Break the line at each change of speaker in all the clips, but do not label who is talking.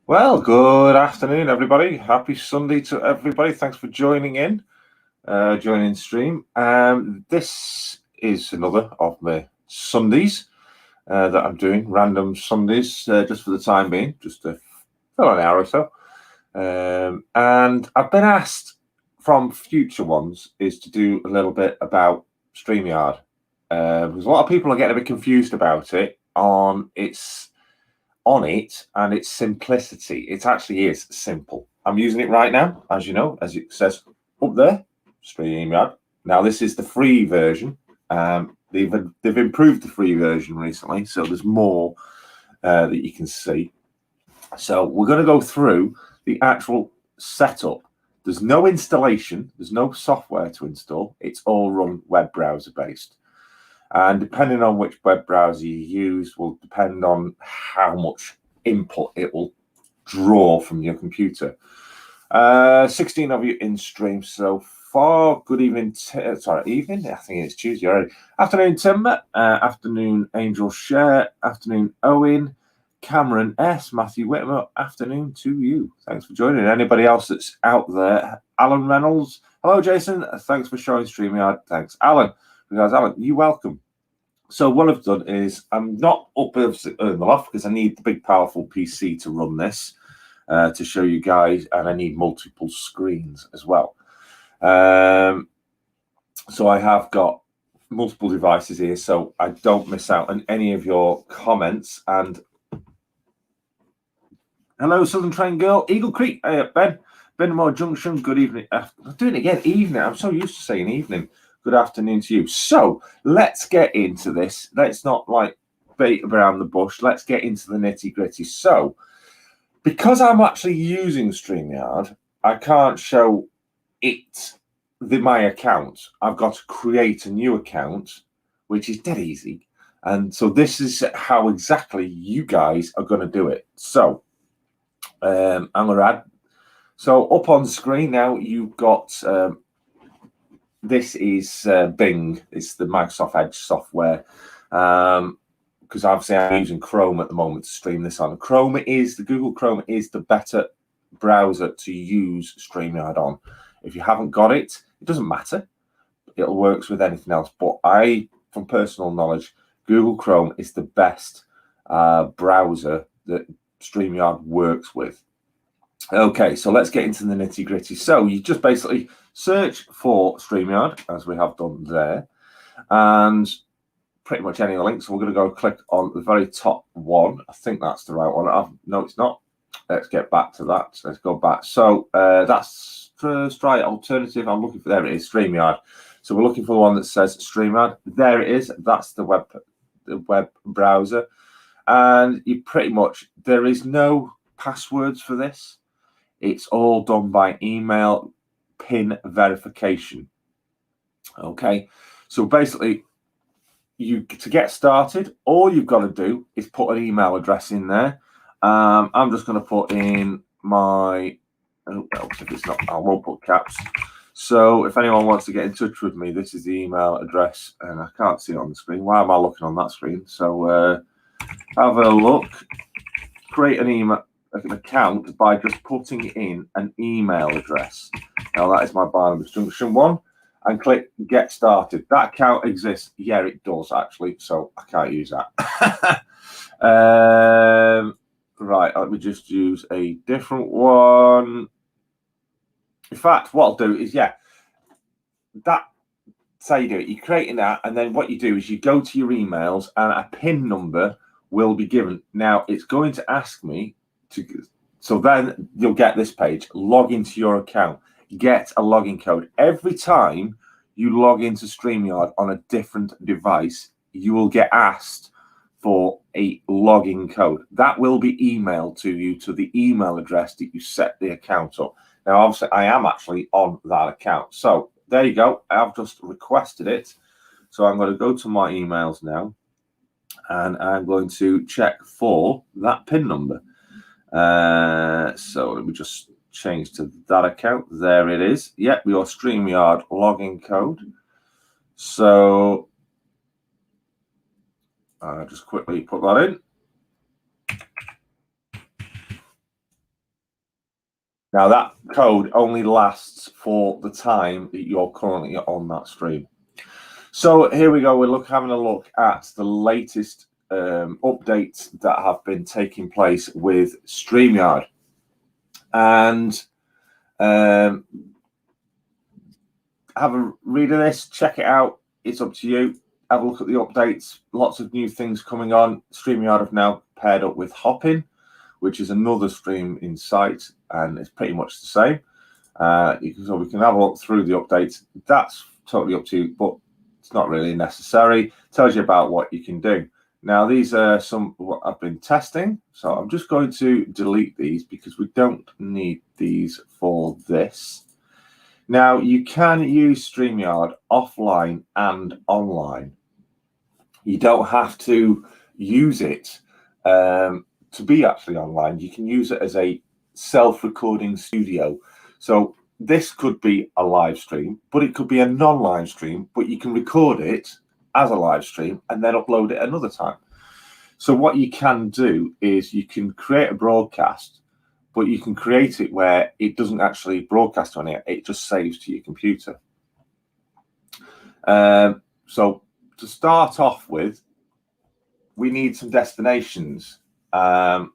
Well, good afternoon, everybody. Happy Sunday to everybody. Thanks for joining in, joining stream. This is another of my Sundays that I'm doing, random Sundays, just for the time being, just for an hour or so. And I've been asked from future ones is to do a little bit about Streamyard. Because a lot of people are getting a bit confused about it and its simplicity. It actually is simple. I'm using it right now, as you know, as it says up there, Streamyard. Now this is the free version. They've improved the free version recently, so there's more that you can see. So we're going to go through the actual setup. There's no installation. There's no software to install. It's all run web browser based. And depending on which web browser you use will depend on how much input it will draw from your computer. 16 of you in stream so far. Good evening. Evening. I think it's Tuesday already. Afternoon, Tim. Afternoon, Angel Share. Afternoon, Owen. Cameron S. Matthew Whitmer. Afternoon to you. Thanks for joining. Anybody else that's out there? Alan Reynolds. Hello, Jason. Thanks for showing StreamYard. Thanks, Alan. Because Alan, you're welcome. So what I've done is I'm not up in the loft because I need the big powerful PC to run this to show you guys, and I need multiple screens as well. So I have got multiple devices here, so I don't miss out on any of your comments. And hello, Southern Train Girl, Eagle Creek, Ben, Barnabas Junction. Good evening. I'm doing it again, evening. I'm so used to saying evening. Good afternoon to you. So let's get into this. Let's not like beat around the bush. Let's get into the nitty gritty. So because I'm actually using StreamYard, I can't show it my account. I've got to create a new account, which is dead easy. And so this is how exactly you guys are going to do it. So I'm going to add. So up on screen now, you've got this is Bing. It's the Microsoft Edge software. Because obviously I'm using Chrome at the moment to stream this on. The Google Chrome is the better browser to use StreamYard on. If you haven't got it, it doesn't matter. It works with anything else. But from personal knowledge, Google Chrome is the best browser that StreamYard works with. Okay, so let's get into the nitty gritty. So you just basically search for StreamYard, as we have done there, and pretty much any link. So we're going to go click on the very top one. I think that's the right one. No, it's not. Let's get back to that. Let's go back. So that's first right alternative. I'm looking for, there it is, StreamYard. So we're looking for the one that says StreamYard. There it is. That's the web browser. And you pretty much, there is no passwords for this. It's all done by email PIN verification. Okay, so basically, to get started, all you've got to do is put an email address in there. I'm just going to put in my. If it's not, I won't put caps. So if anyone wants to get in touch with me, this is the email address, and I can't see it on the screen. Why am I looking on that screen? So have a look. Create an email. An account by just putting in an email address. Now that is my Barnabas Junction one, and click get started. That account exists. Yeah, it does actually, so I can't use that. Right, let me just use a different one. In fact, what I'll do is, that's how you do it. You're creating that, and then what you do is you go to your emails, and a PIN number will be given. Now it's going to ask me so then you'll get this page, log into your account, get a login code. Every time you log into StreamYard on a different device, you will get asked for a login code. That will be emailed to you to the email address that you set the account up. Now, obviously, I am actually on that account. So there you go. I've just requested it. So I'm going to go to my emails now, and I'm going to check for that PIN number. So let me just change to that account. There it is. Yep, your StreamYard login code. So I'll just quickly put that in. Now that code only lasts for the time that you're currently on that stream. So here we go. We're having a look at the latest updates that have been taking place with Streamyard, and have a read of this. Check it out. It's up to you. Have a look at the updates. Lots of new things coming on. Streamyard have now paired up with Hopin, which is another stream in sight, and it's pretty much the same. So we can have a look through the updates. That's totally up to you, but it's not really necessary. Tells you about what you can do. Now, these are some what I've been testing. So I'm just going to delete these because we don't need these for this. Now, you can use StreamYard offline and online. You don't have to use it to be actually online. You can use it as a self-recording studio. So this could be a live stream, but it could be a non-live stream, but you can record it as a live stream and then upload it another time. So what you can do is you can create a broadcast, but you can create it where it doesn't actually broadcast on it. It just saves to your computer. So to start off with, we need some destinations. So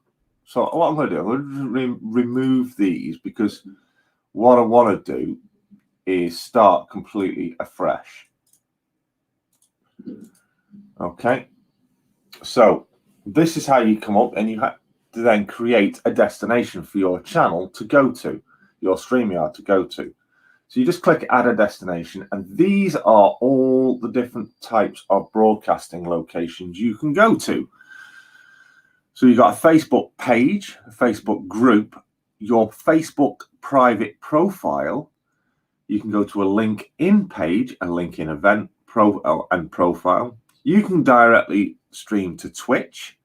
what I'm going to do, I'm going to remove these because what I want to do is start completely afresh. Okay. So this is how you come up, and you have to then create a destination for your channel to go to, your StreamYard to go to. So you just click add a destination, and these are all the different types of broadcasting locations you can go to. So you've got a Facebook page, a Facebook group, your Facebook private profile. You can go to a LinkedIn page, a LinkedIn event and profile. You can directly stream to Twitch.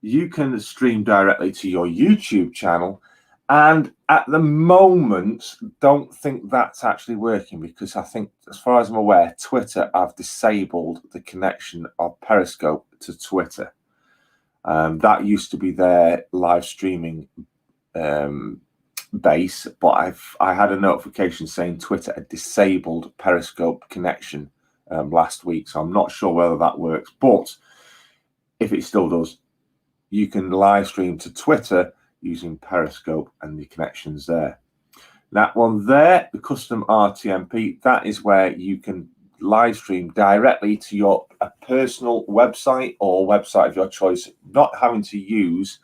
You can stream directly to your YouTube channel. And at the moment, don't think that's actually working because I think, as far as I'm aware, Twitter have disabled the connection of Periscope to Twitter. That used to be their live streaming base, but I had a notification saying Twitter had disabled Periscope connection last week, so I'm not sure whether that works. But if it still does, you can live stream to Twitter using Periscope and the connections there. That one there, the custom RTMP, that is where you can live stream directly to your personal website or website of your choice, not having to use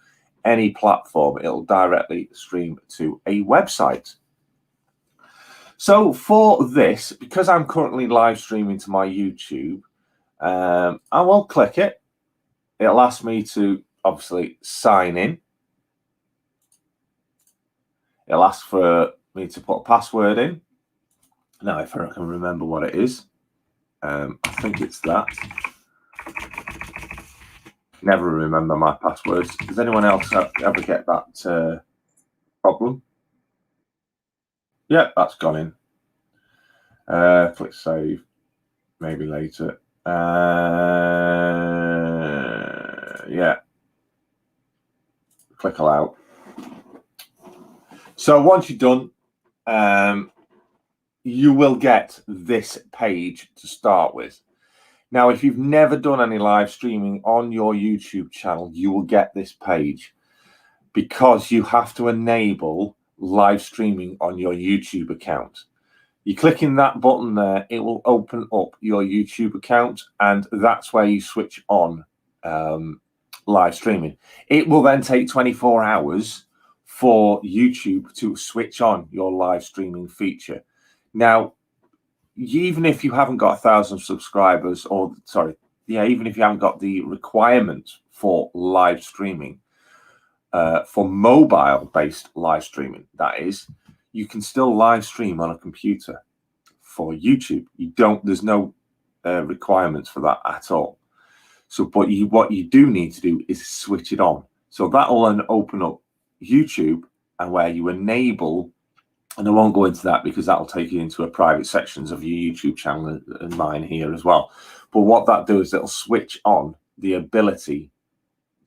any platform. It'll directly stream to a website. So for this, because I'm currently live streaming to my YouTube, I will click it. It'll ask me to obviously sign in. It'll ask for me to put a password in. Now, if I can remember what it is, I think it's that. Never remember my passwords. Does anyone else ever get that problem? Yeah, that's gone in. Click save. Maybe later. Yeah. Click allow. So once you're done, you will get this page to start with. Now, if you've never done any live streaming on your YouTube channel, you will get this page because you have to enable live streaming on your YouTube account. You click in that button there, it will open up your YouTube account, and that's where you switch on live streaming. It will then take 24 hours for YouTube to switch on your live streaming feature. Now, even if you haven't got 1,000 subscribers, or even if you haven't got the requirement for live streaming, for mobile-based live streaming, that is, you can still live stream on a computer for YouTube. There's no requirements for that at all. So, but what you do need to do is switch it on. So that will then open up YouTube, and where you enable, and I won't go into that because that will take you into a private sections of your YouTube channel and mine here as well. But what that does is it'll switch on the ability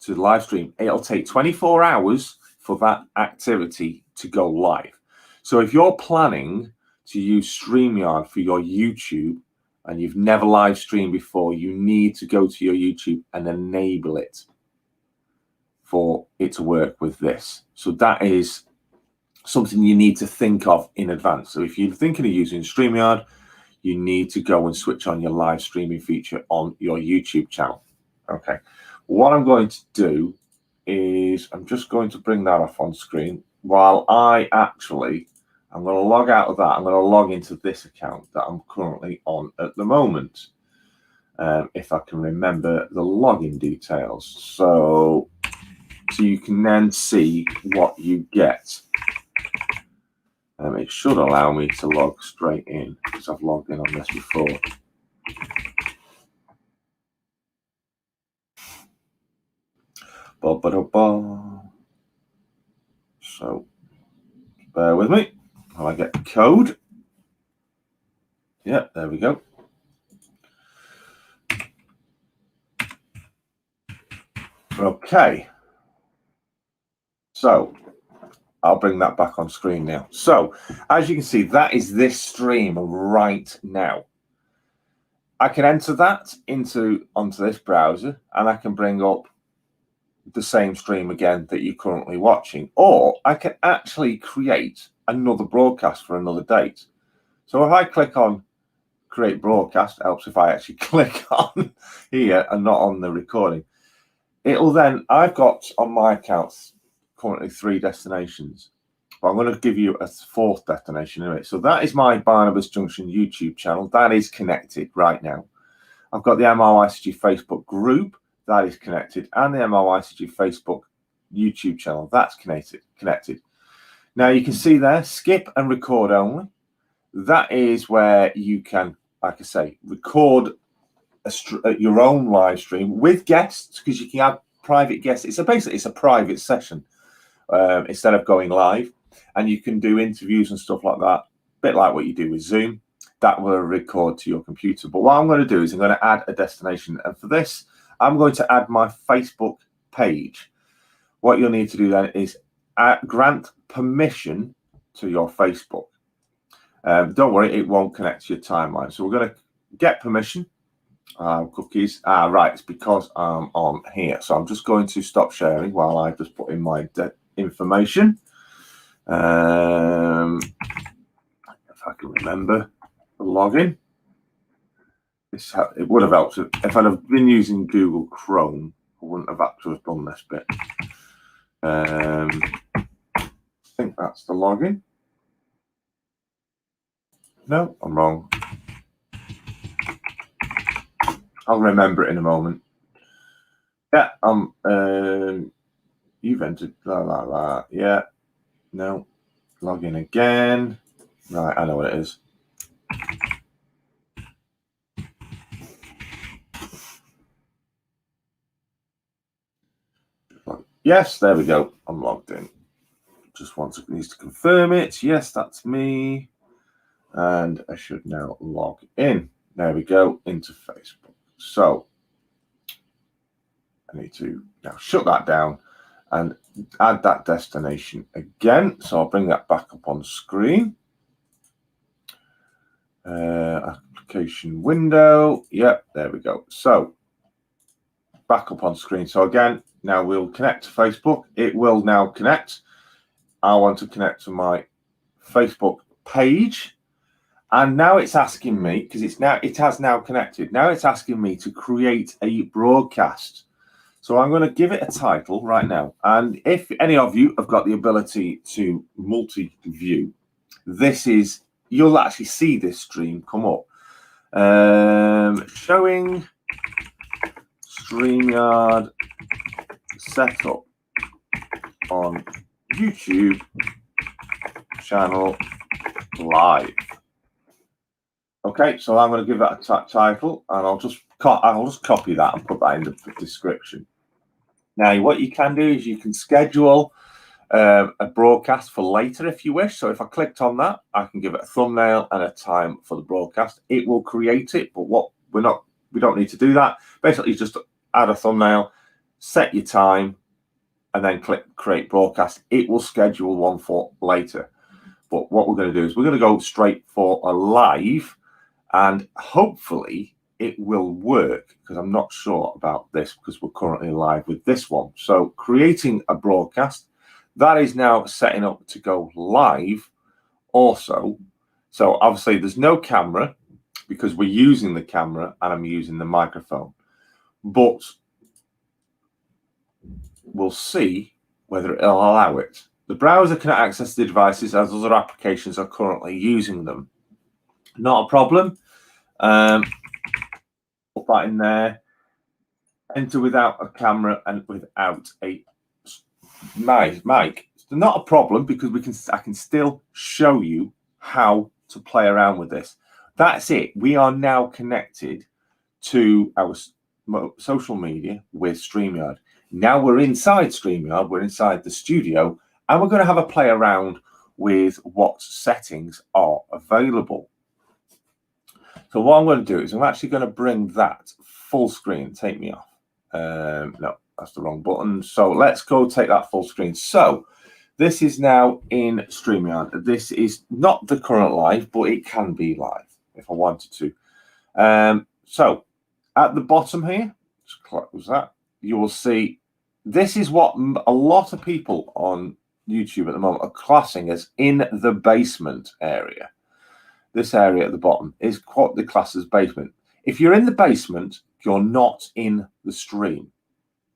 to live stream. It'll take 24 hours for that activity to go live. So if you're planning to use StreamYard for your YouTube and you've never live streamed before, you need to go to your YouTube and enable it for it to work with this. So that is something you need to think of in advance. So if you're thinking of using StreamYard, you need to go and switch on your live streaming feature on your YouTube channel. Okay. What I'm going to do is I'm just going to bring that off on screen while I'm going to log out of that. I'm going to log into this account that I'm currently on at the moment. If I can remember the login details. So you can then see what you get. It should allow me to log straight in because I've logged in on this before. So bear with me while I get the code. Yeah, there we go. Okay. So I'll bring that back on screen now. So as you can see, that is this stream right now. I can enter that onto this browser and I can bring up the same stream again that you're currently watching, or I can actually create another broadcast for another date. So if I click on create broadcast, it helps if I actually click on here and not on the recording. It'll then, I've got on my accounts currently 3 destinations, but I'm going to give you a 4th destination anyway. So that is my Barnabas Junction YouTube channel. That is connected right now. I've got the MRYCG Facebook group that is connected, and the MRYCG Facebook YouTube channel that's connected. Now you can see there, skip and record only. That is where you can, like I say, record your own live stream with guests, because you can have private guests. Basically it's a private session instead of going live, and you can do interviews and stuff like that, a bit like what you do with Zoom. That will record to your computer. But what I'm going to do is I'm going to add a destination, and for this I'm going to add my Facebook page. What you'll need to do then is grant permission to your Facebook. Don't worry, it won't connect to your timeline. So we're going to get permission. Cookies. Right, it's because I'm on here. So I'm just going to stop sharing while I just put in my information. If I can remember the login. It would have helped if I'd have been using Google Chrome. I wouldn't have had to have done this bit. I think that's the login. No, I'm wrong. I'll remember it in a moment. Yeah, you've entered blah. Yeah, no, log in again. Right, I know what it is. Yes, there we go. I'm logged in. Just needs to confirm it. Yes, that's me. And I should now log in. There we go, into Facebook. So I need to now shut that down and add that destination again. So I'll bring that back up on screen. Application window. Yep, there we go. So back up on screen. So again, now we'll connect to Facebook. It will now connect. I want to connect to my Facebook page. And now it's asking me, because it has now connected. Now it's asking me to create a broadcast. So I'm going to give it a title right now. And if any of you have got the ability to multi-view, you'll actually see this stream come up. Showing StreamYard setup on YouTube channel live. Okay, so I'm going to give that a title, and I'll just copy that and put that in the description. Now, what you can do is you can schedule a broadcast for later if you wish. So if I clicked on that, I can give it a thumbnail and a time for the broadcast. It will create it, but we don't need to do that. Basically, just add a thumbnail, set your time, and then click create broadcast. It will schedule one for later. But what we're going to do is we're going to go straight for a live, and hopefully it will work, because I'm not sure about this because we're currently live with this one. So creating a broadcast, that is now setting up to go live also. So obviously there's no camera because we're using the camera and I'm using the microphone, but we'll see whether it'll allow it. The browser can access the devices as other applications are currently using them. Not a problem. Put that in there. Enter without a camera and without a mic. It's not a problem because I can still show you how to play around with this. That's it. We are now connected to our social media with Streamyard. Now we're inside Streamyard. We're inside the studio, and we're going to have a play around with what settings are available. So what I'm going to do is I'm actually going to bring that full screen. Take me off. No, that's the wrong button. So let's go take that full screen. So this is now in Streamyard. This is not the current live, but it can be live if I wanted to. So at the bottom here, just close that. You will see this is what a lot of people on YouTube at the moment are classing as in the basement area. This area at the bottom is what the class as basement. If you're in the basement, you're not in the stream.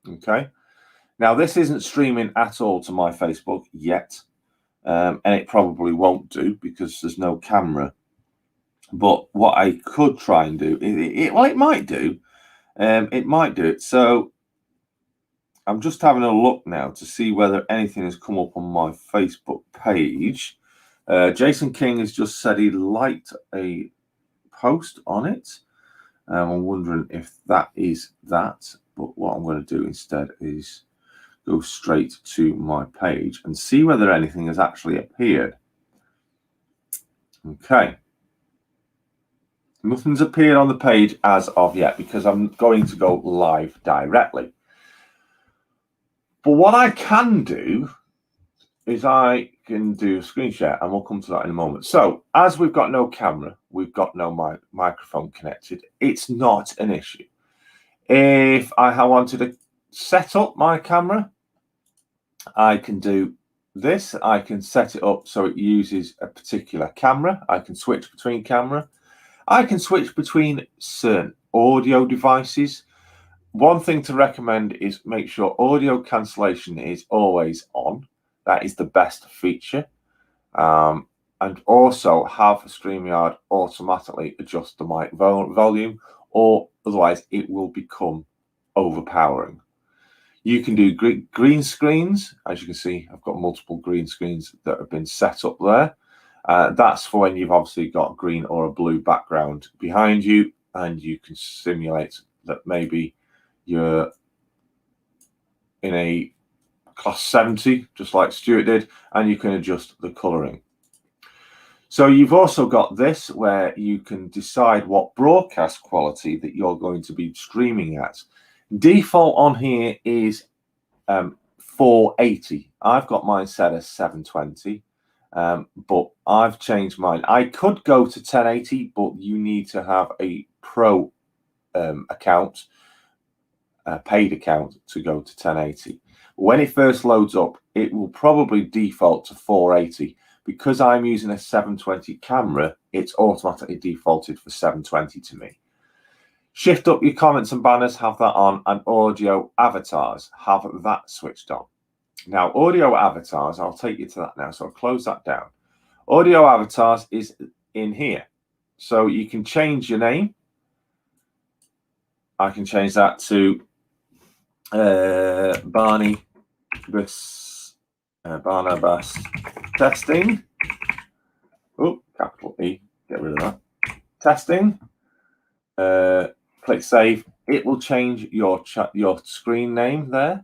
Okay. Now, this isn't streaming at all to my Facebook yet, and it probably won't do because there's no camera. But what I could try and do, it might do. It might do it. So I'm just having a look now to see whether anything has come up on my Facebook page. Jason King has just said he liked a post on it. I'm wondering if that is that. But what I'm going to do instead is go straight to my page and see whether anything has actually appeared. Okay. Nothing's appeared on the page as of yet because I'm going to go live directly. But what I can do is I can do a screen share, and we'll come to that in a moment. So as we've got no camera, we've got no microphone connected, it's not an issue. If I wanted to set up my camera, I can do this. I can set it up so it uses a particular camera. I can switch between camera. I can switch between certain audio devices. One thing to recommend is make sure audio cancellation is always on. That is the best feature. And also have Streamyard automatically adjust the mic volume, or otherwise it will become overpowering. You can do green screens. As you can see, I've got multiple green screens that have been set up there. That's for when you've obviously got green or a blue background behind you, and you can simulate that maybe you're in a class 70, just like Stuart did, and you can adjust the colouring. So you've also got this where you can decide what broadcast quality that you're going to be streaming at. Default on here is 480. I've got mine set as 720, but I've changed mine. I could go to 1080, but you need to have a pro account, a paid account, to go to 1080. When it first loads up, it will probably default to 480. Because I'm using a 720 camera, it's automatically defaulted for 720 to me. Shift up your comments and banners, have that on, and audio avatars, have that switched on. Now, audio avatars, I'll take you to that now, so I'll close that down. Audio avatars is in here. So you can change your name. I can change that to Barnabas testing. Oh, capital E. Get rid of that. Testing. Click save. It will change your screen name there.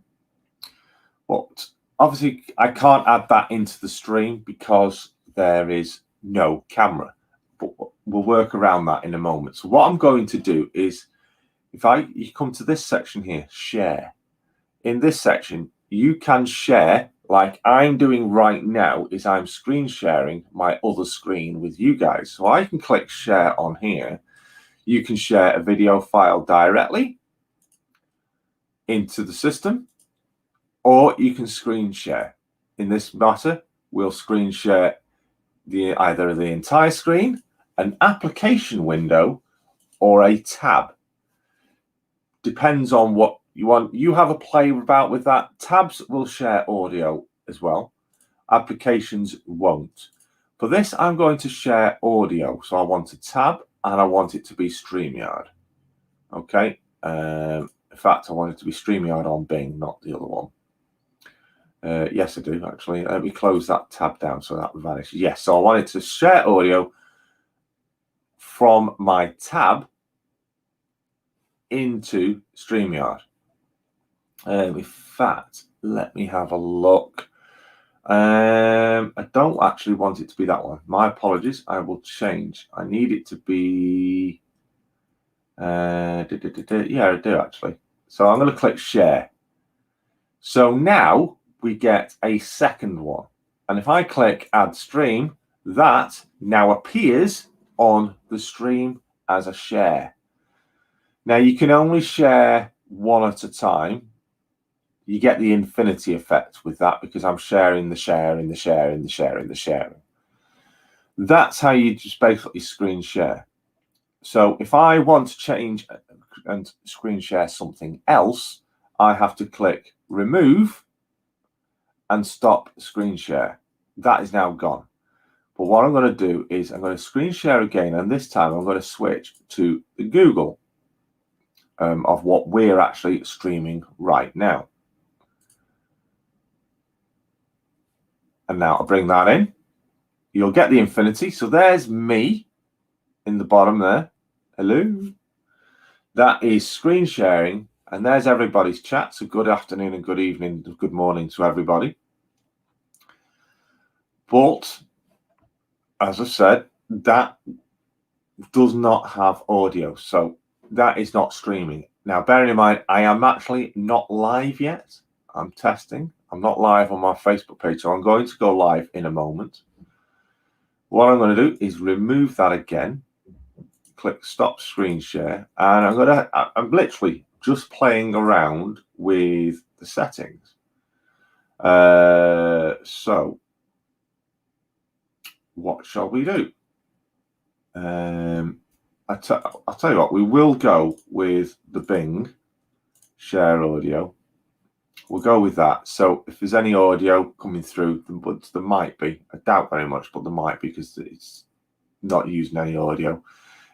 But obviously, I can't add that into the stream because there is no camera. But we'll work around that in a moment. So what I'm going to do is, if you come to this section here, share. In this section, you can share like I'm doing right now is I'm screen sharing my other screen with you guys. So I can click share on here. You can share a video file directly into the system, or you can screen share. In this matter, we'll screen share either the entire screen, an application window, or a tab. Depends on what you want. You have a play about with that. Tabs will share audio as well. Applications won't. For this, I'm going to share audio. So I want a tab and I want it to be Streamyard. Okay. In fact, I want it to be Streamyard on Bing, not the other one. Yes, I do actually. Let me close that tab down so that vanishes. Yes, so I wanted to share audio from my tab into Streamyard. In fact, let me have a look. I don't actually want it to be that one. My apologies. I will change. I need it to be. Yeah, I do actually. So I'm going to click share. So now we get a second one. And if I click add stream, that now appears on the stream as a share. Now you can only share one at a time. You get the infinity effect with that because I'm sharing the sharing, the sharing, the sharing, the sharing. That's how you just basically screen share. So if I want to change and screen share something else, I have to click remove and stop screen share. That is now gone. But what I'm going to do is I'm going to screen share again, and this time I'm going to switch to the Google of what we're actually streaming right now. And now I'll bring that in. You'll get the infinity. So there's me in the bottom there. Hello. That is screen sharing. And there's everybody's chat. So good afternoon and good evening, good morning to everybody. But as I said, that does not have audio. So that is not streaming. Now, bearing in mind, I am actually not live yet. I'm testing. I'm not live on my Facebook page. So I'm going to go live in a moment. What I'm going to do is remove that again. Click stop screen share. And I'm literally just playing around with the settings. So what shall we do? I'll tell you what, we will go with the Bing share audio. We'll go with that. So if there's any audio coming through, but there might be. I doubt very much, but there might be because it's not using any audio.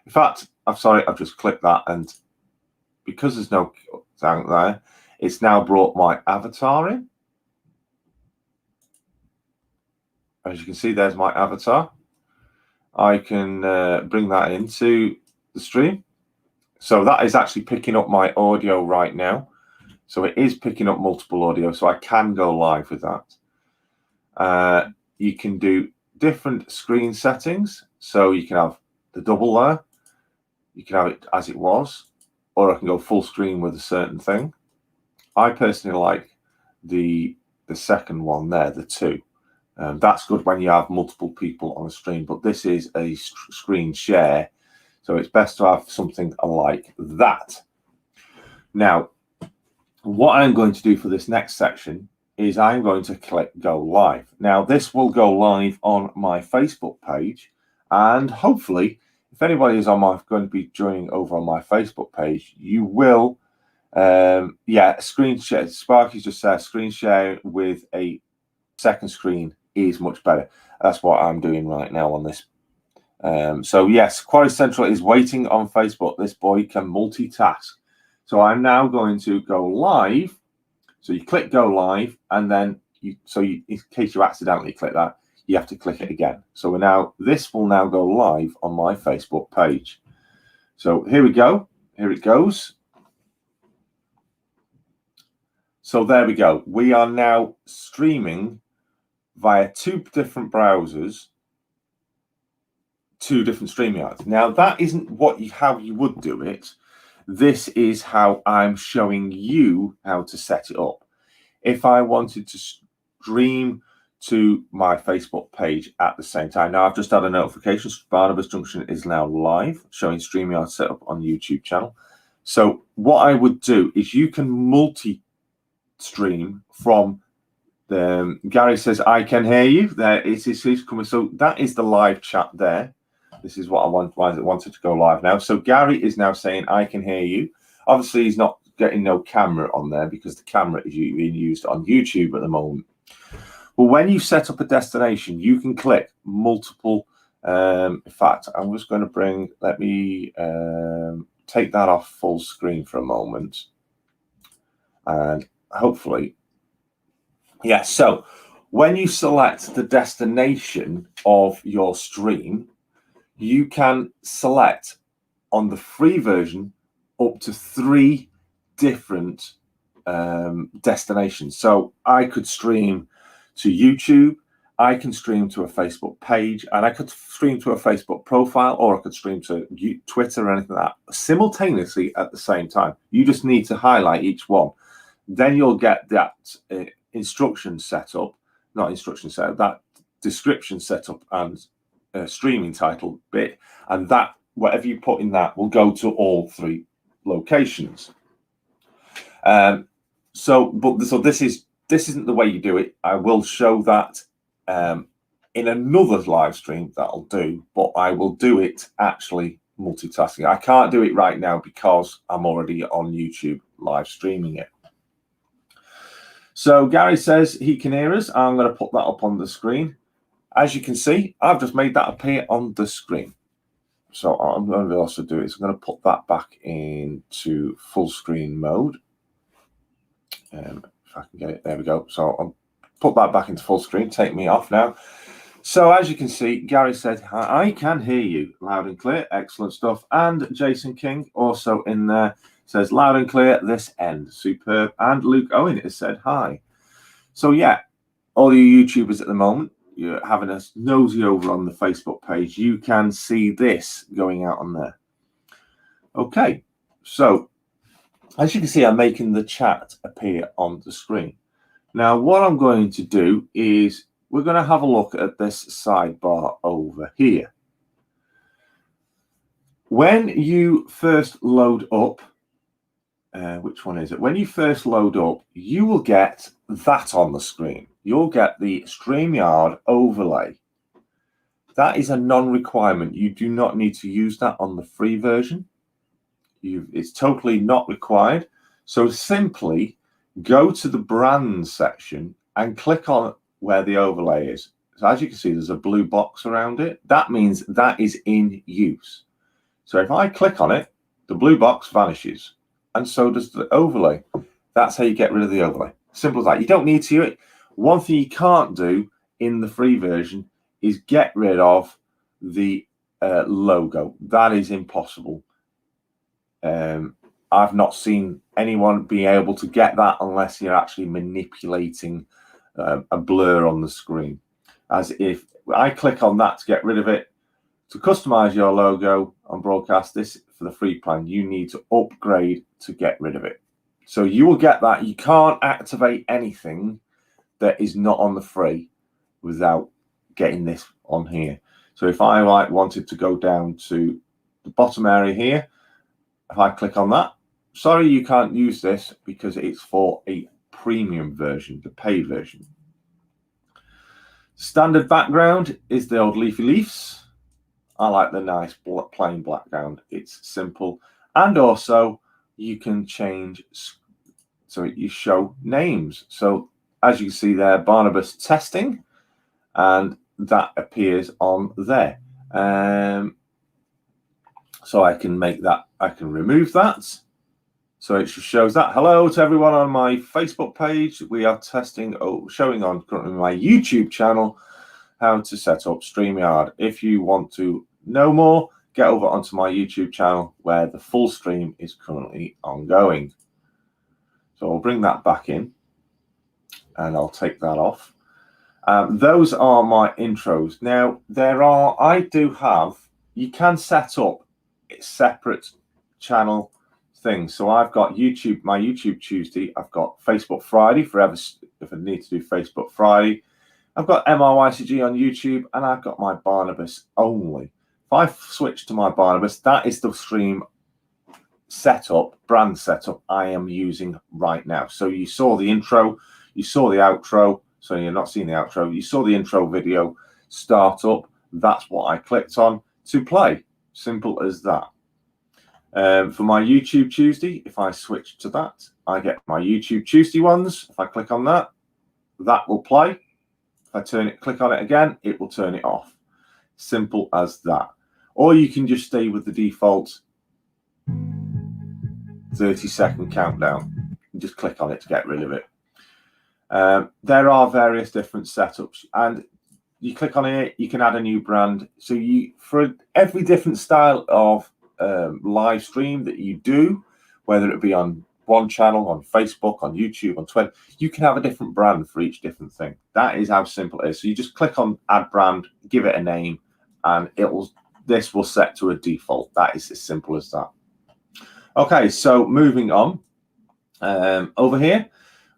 In fact, I'm sorry, I've just clicked that, and because there's no sound there, it's now brought my avatar in. As you can see, there's my avatar. I can bring that into the stream. So that is actually picking up my audio right now. So it is picking up multiple audio, so I can go live with that. You can do different screen settings. So you can have the double there. You can have it as it was, or I can go full screen with a certain thing. I personally like the second one there, the 2. That's good when you have multiple people on a stream, but this is a screen share, so it's best to have something like that. Now, what I'm going to do for this next section is I'm going to click go live. Now, this will go live on my Facebook page, and hopefully, if anybody is going to be joining over on my Facebook page, you will, screen share. Sparky's just said screen share with a second screen is much better. That's what I'm doing right now on this. So yes, Quarry Central is waiting on Facebook. This boy can multitask. So I'm now going to go live. So you click go live, and then in case you accidentally click that, you have to click it again. So this will now go live on my Facebook page. So here we go. Here it goes. So there we go. We are now streaming via 2 different browsers, 2 different StreamYards. Now that isn't how you would do it. This is how I'm showing you how to set it up. If I wanted to stream to my Facebook page at the same time. Now, I've just had a notification. Barnabas Junction is now live, showing Streamyard setup on YouTube channel. So what I would do is you can multi-stream from the Gary says, I can hear you. There it is coming. So that is the live chat there. This is what I wanted to go live now. So Gary is now saying, I can hear you. Obviously, he's not getting no camera on there because the camera is being used on YouTube at the moment. Well, when you set up a destination, you can click multiple. In fact, I'm just going to let me take that off full screen for a moment. And hopefully, yeah. So when you select the destination of your stream, you can select on the free version up to 3 different destinations. So I could stream to YouTube, I can stream to a Facebook page, and I could stream to a Facebook profile, or I could stream to Twitter or anything like that simultaneously at the same time. You just need to highlight each one. Then you'll get that instruction set up, not instruction set up, that description set up and streaming title bit, and that whatever you put in that will go to all 3 locations. So this isn't the way you do it. I will show that in another live stream that I'll do, but I will do it actually multitasking. I can't do it right now because I'm already on YouTube live streaming it. So Gary says he can hear us. I'm going to put that up on the screen. As you can see, I've just made that appear on the screen. So I'm going to also do is I'm going to put that back into full screen mode. If I can get it, there we go. So I'll put that back into full screen. Take me off now. So as you can see, Gary said, I can hear you loud and clear. Excellent stuff. And Jason King also in there says loud and clear this end. Superb. And Luke Owen has said hi. So yeah, all you YouTubers at the moment, you're having a nosy over on the Facebook page, you can see this going out on there. Okay, so as you can see, I'm making the chat appear on the screen. Now, what I'm going to do is we're going to have a look at this sidebar over here. When you first load up, which one is it? When you first load up, you will get that on the screen. You'll get the Streamyard overlay. That is a non-requirement. You do not need to use that on the free version. It's totally not required. So simply go to the brand section and click on where the overlay is. So as you can see, there's a blue box around it. That means that is in use. So if I click on it, the blue box vanishes. And so does the overlay. That's how you get rid of the overlay. Simple as that. You don't need to use it. One thing you can't do in the free version is get rid of the logo. That is impossible. I've not seen anyone be able to get that unless you're actually manipulating a blur on the screen. As if I click on that to get rid of it, to customize your logo on broadcast, this for the free plan, you need to upgrade to get rid of it. So you will get that. You can't activate anything that is not on the free without getting this on here. So if I wanted to go down to the bottom area here, if I click on that, sorry, you can't use this because it's for a premium version, the paid version. Standard background is the old leafy leaves. I like the nice plain background. It's simple. And also you can change, so you show names. So as you can see there, Barnabas testing, and that appears on there. So I can make that, I can remove that. So it just shows that. Hello to everyone on my Facebook page. We are testing, showing on currently my YouTube channel, how to set up Streamyard. If you want to know more, get over onto my YouTube channel where the full stream is currently ongoing. So I'll bring that back in and I'll take that off. Those are my intros. Now, you can set up separate channel things. So I've got YouTube, my YouTube Tuesday. I've got Facebook Friday for if I need to do Facebook Friday. I've got MRYCG on YouTube, and I've got my Barnabas only. If I switch to my Barnabas, that is the stream setup, brand setup I am using right now. So you saw the intro, you saw the outro. So you're not seeing the outro. You saw the intro video start up. That's what I clicked on to play. Simple as that. For my YouTube Tuesday, if I switch to that, I get my YouTube Tuesday ones. If I click on that, that will play. If I click on it again, it will turn it off. Simple as that. Or you can just stay with the default 30-second countdown. And just click on it to get rid of it. There are various different setups, and you click on it, you can add a new brand. So for every different style of live stream that you do, whether it be on one channel, on Facebook, on YouTube, on Twitter, you can have a different brand for each different thing. That is how simple it is. So you just click on add brand, give it a name, and this will set to a default. That is as simple as that. Okay, so moving on. Over here,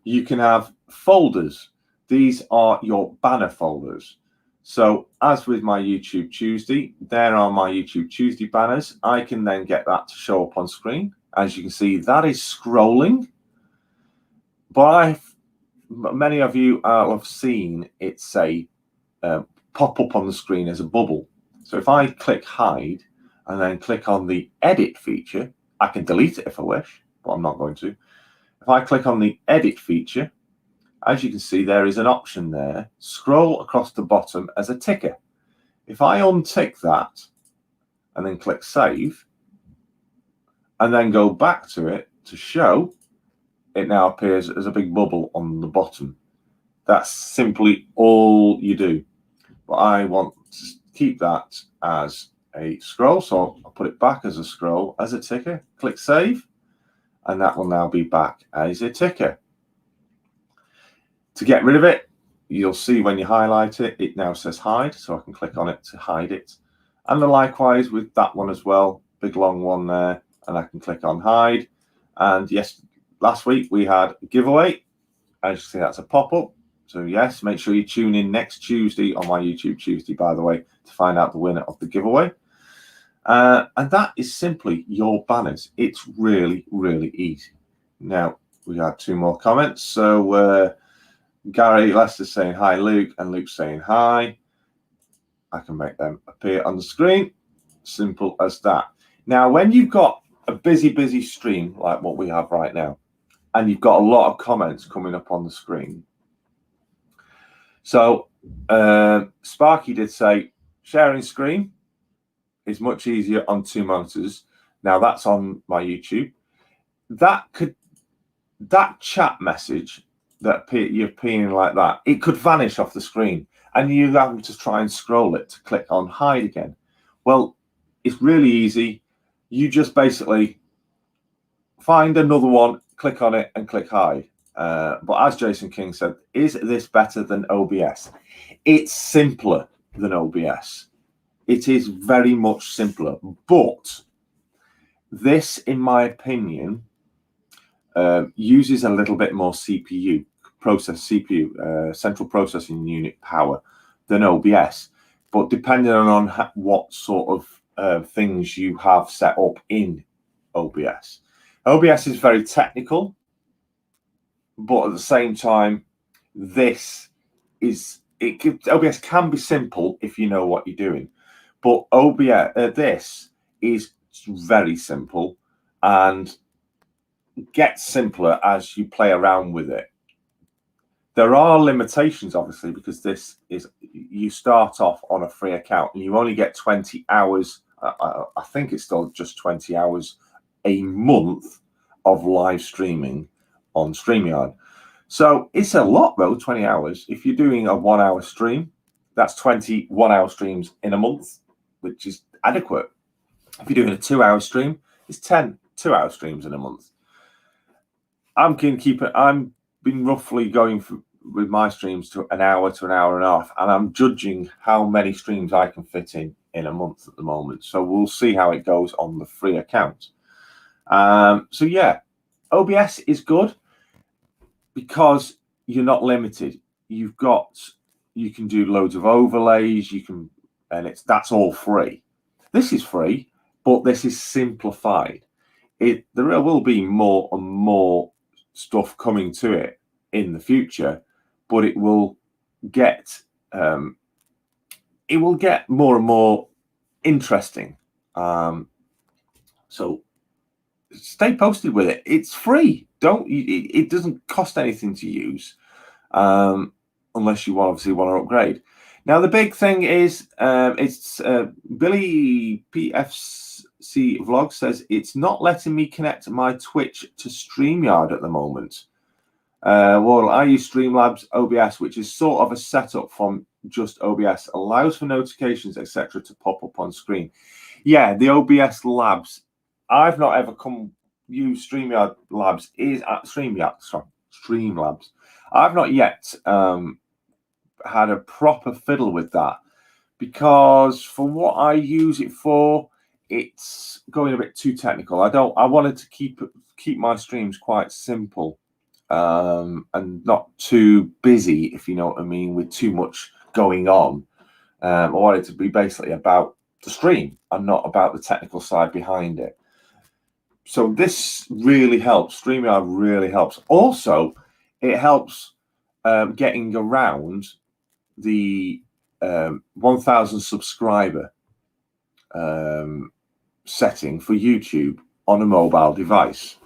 you can have folders. These are your banner folders. So as with my YouTube Tuesday, there are my YouTube Tuesday banners. I can then get that to show up on screen. As you can see, that is scrolling. But many of you have seen it say pop up on the screen as a bubble. So if I click hide and then click on the edit feature, I can delete it if I wish, but I'm not going to. If I click on the edit feature, as you can see, there is an option there. Scroll across the bottom as a ticker. If I untick that and then click save and then go back to it to show, it now appears as a big bubble on the bottom. That's simply all you do. But I want to keep that as a scroll, so I'll put it back as a scroll, as a ticker, click save, and that will now be back as a ticker. To get rid of it, you'll see when you highlight it, it now says hide, so I can click on it to hide it. And then likewise with that one as well, big long one there, and I can click on hide. And yes, last week we had a giveaway. As you see, that's a pop-up. So yes, make sure you tune in next Tuesday on my YouTube Tuesday, by the way, to find out the winner of the giveaway. And that is simply your banners. It's really, really easy. Now, we got 2 more comments. So Gary Lester saying hi, Luke, and Luke saying hi. I can make them appear on the screen. Simple as that. Now, when you've got a busy stream like what we have right now, and you've got a lot of comments coming up on the screen. So Sparky did say sharing screen is much easier on 2 monitors. Now that's on my YouTube. That chat message that you're peeing like that, it could vanish off the screen, and you have to try and scroll it to click on hide again. Well, it's really easy. You just basically find another one, click on it, and click hide. But as Jason King said, is this better than OBS? It's simpler than OBS. It is very much simpler, but this, in my opinion, uses a little bit more CPU, central processing unit power than OBS. But depending on what sort of things you have set up in OBS. OBS is very technical, but at the same time, OBS can be simple if you know what you're doing. But this is very simple and gets simpler as you play around with it. There are limitations, obviously, because you start off on a free account and you only get 20 hours. I think it's still just 20 hours a month of live streaming on Streamyard. So it's a lot, though, 20 hours. If you're doing a 1-hour stream, that's 20 1-hour streams in a month, which is adequate. If you're doing a 2-hour stream, it's 10 2-hour streams in a month. I'm been roughly going with my streams to an hour to an hour and a half, and I'm judging how many streams I can fit in a month at the moment. So we'll see how it goes on the free account. So yeah, OBS is good because you're not limited. You can do loads of overlays. That's all free. This is free, but this is simplified. There will be more and more stuff coming to it in the future, but it will get more and more interesting. So stay posted with it. It's free. It doesn't cost anything to use, unless you obviously want to upgrade. Now the big thing is, it's Billy PFC Vlog says it's not letting me connect my Twitch to Streamyard at the moment. Well, I use Streamlabs OBS, which is sort of a setup from just OBS, allows for notifications, etc., to pop up on screen. Yeah, the OBS Labs. I've not ever use Streamyard Labs. Streamlabs. I've not yet had a proper fiddle with that, because for what I use it for, it's going a bit too technical. I wanted to keep my streams quite simple, and not too busy, if you know what I mean, with too much going on. I want it to be basically about the stream and not about the technical side behind it. So this really helps. Streamyard really helps. Also, it helps getting around the 1,000 subscriber setting for YouTube on a mobile device.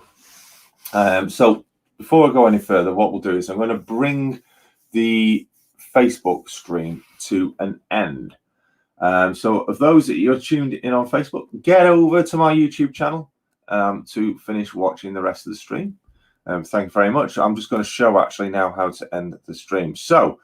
So before I go any further, what we'll do is I'm going to bring the Facebook stream to an end. So of those that you're tuned in on Facebook, get over to my YouTube channel to finish watching the rest of the stream. Thank you very much. I'm just going to show actually now how to end the stream. So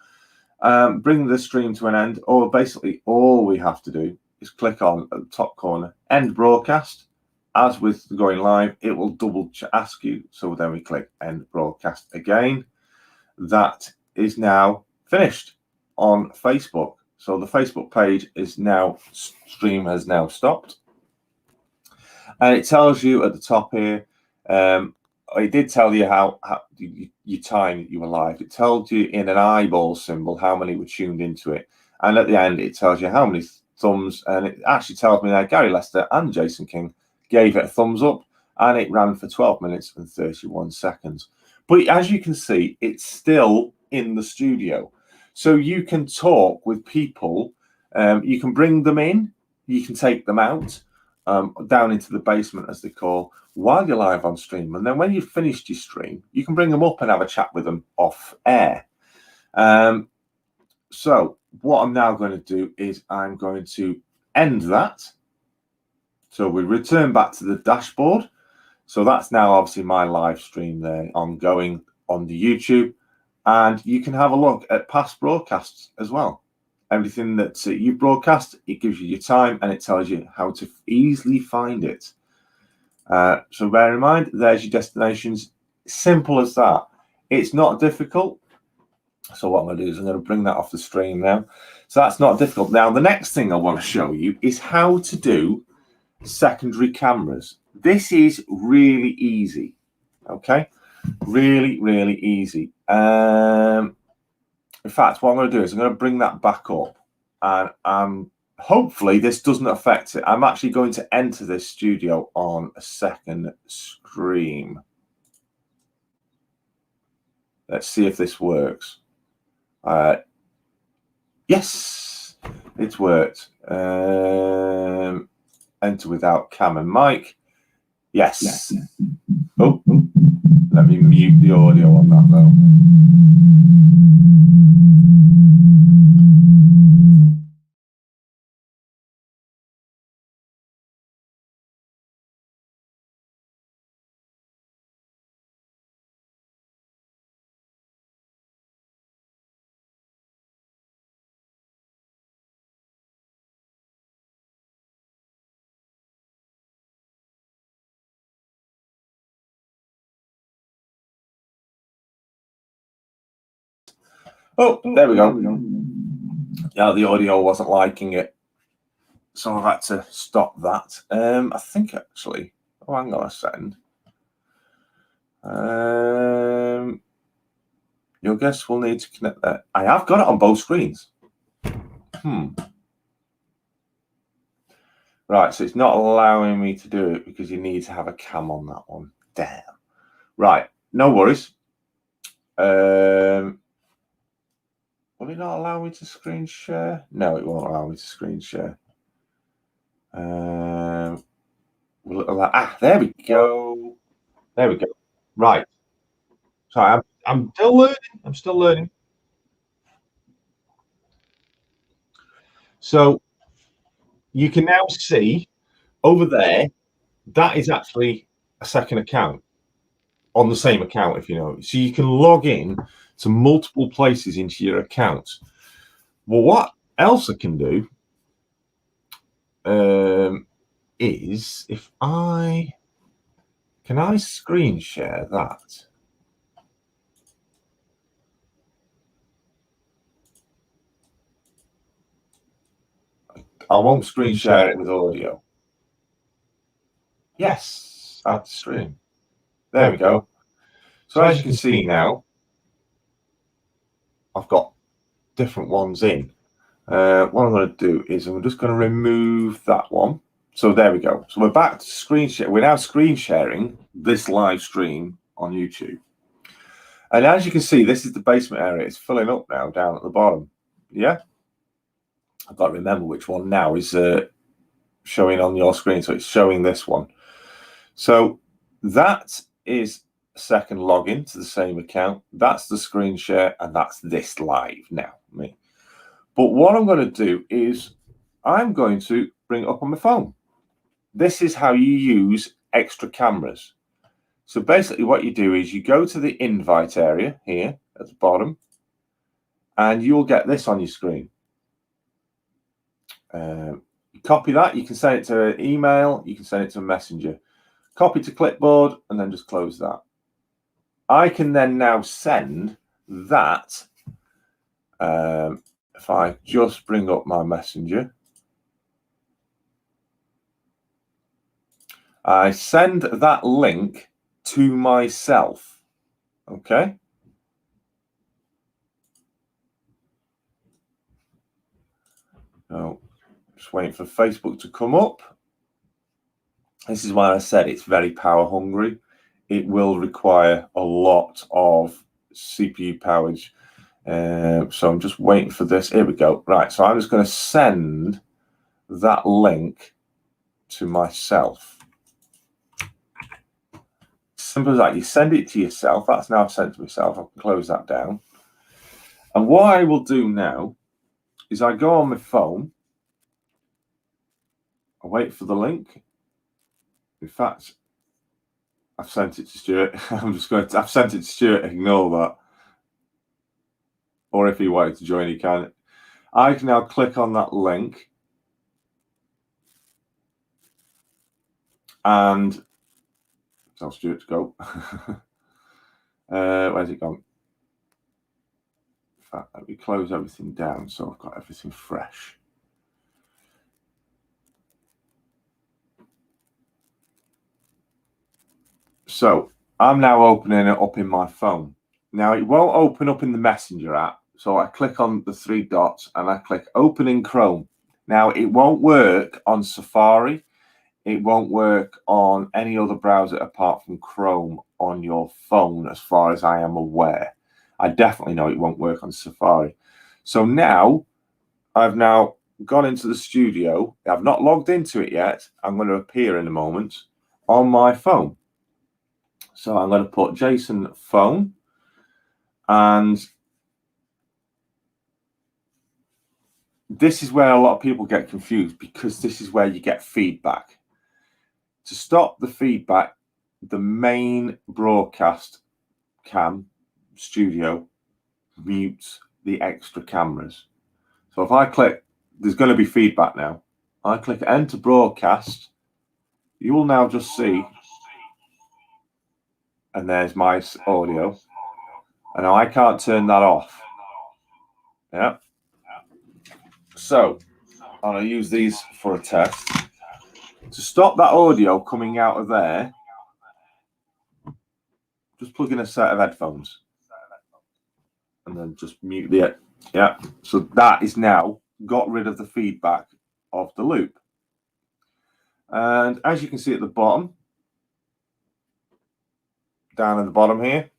bring the stream to an end, or basically all we have to do is click on at the top corner, end broadcast. As with going live, it will double ask you. So then we click end broadcast again. That is now finished on Facebook. So the Facebook page is now, stream has now stopped. And it tells you at the top here, it did tell you how your time you were live. It told you in an eyeball symbol how many were tuned into it. And at the end, it tells you how many thumbs. And it actually tells me that Gary Lester and Jason King gave it a thumbs up, and it ran for 12 minutes and 31 seconds. But as you can see, it's still in the studio. So you can talk with people. You can bring them in. You can take them out. Down into the basement, as they call, while you're live on stream. And then when you've finished your stream, you can bring them up and have a chat with them off air. So what I'm now going to do is I'm going to end that. So we return back to the dashboard. So that's now obviously my live stream there ongoing on the YouTube. And you can have a look at past broadcasts as well. Everything that you broadcast, it gives you your time and it tells you how to easily find it. So bear in mind, there's your destinations. Simple as that. It's not difficult. So what I'm going to do is I'm going to bring that off the stream now. So that's not difficult. Now, the next thing I want to show you is how to do secondary cameras. This is really easy. Okay? Really, really easy. In fact, what I'm going to do is I'm going to bring that back up, and hopefully this doesn't affect it. I'm actually going to enter this studio on a second screen. Let's see if this works. Yes, it's worked. Enter without cam and mic. Yes. Oh, let me mute the audio on that though. Oh, there we go. Yeah, the audio wasn't liking it, so I've had to stop that. I think actually, oh, hang on a second. Your guests will need to connect that. I have got it on both screens. Right, so it's not allowing me to do it because you need to have a cam on that one. Damn. Right, no worries. Will it not allow me to screen share? No, it won't allow me to screen share. Will it allow? There we go. There we go. Right. Sorry, I'm still learning. I'm still learning. So you can now see over there, that is actually a second account on the same account, if you know. So you can log in to multiple places into your account. Well, what else I can do is if I screen share that? I won't screen share it with audio. Yes, add stream. There we go. So as you can see now, I've got different ones in. What I'm going to do is I'm just going to remove that one. So there we go. So we're back to screen share. We're now screen sharing this live stream on YouTube. And as you can see, this is the basement area. It's filling up now down at the bottom. Yeah. I've got to remember which one now is showing on your screen. So it's showing this one. So that is a second login to the same account. That's the screen share, and that's this live now. Me. But what I'm going to do is I'm going to bring it up on my phone. This is how you use extra cameras. So basically what you do is you go to the invite area here at the bottom, and you'll get this on your screen. Copy that. You can send it to an email. You can send it to a messenger. Copy to clipboard, and then just close that. I can then now send that. If I just bring up my messenger, I send that link to myself. Okay. So just waiting for Facebook to come up. This is why I said it's very power hungry. It will require a lot of CPU power. So I'm just waiting for this. Here we go. Right. So I'm just going to send that link to myself. Simple as that. You send it to yourself. That's now sent to myself. I can close that down. And what I will do now is I go on my phone. I wait for the link. In fact, I've sent it to Stuart. I've sent it to Stuart. Ignore that. Or if he wanted to join, he can. I can now click on that link. And tell Stuart to go. Where's it gone? In fact, let me close everything down so I've got everything fresh. So I'm now opening it up in my phone. Now it won't open up in the Messenger app. So I click on the three dots and I click open in Chrome. Now it won't work on Safari. It won't work on any other browser apart from Chrome on your phone, as far as I am aware. I definitely know it won't work on Safari. So now I've now gone into the studio. I've not logged into it yet. I'm going to appear in a moment on my phone. So I'm going to put Jason phone, and this is where a lot of people get confused, because this is where you get feedback. To stop the feedback, the main broadcast cam studio mutes the extra cameras. So if I click, there's going to be feedback now. I click enter broadcast, you will now just see, and there's my audio. And now I can't turn that off. Yeah. So I'm going to use these for a test. To stop that audio coming out of there, just plug in a set of headphones. and then just mute the, yeah. So that is now got rid of the feedback of the loop. And as you can see at the bottom, down at the bottom here,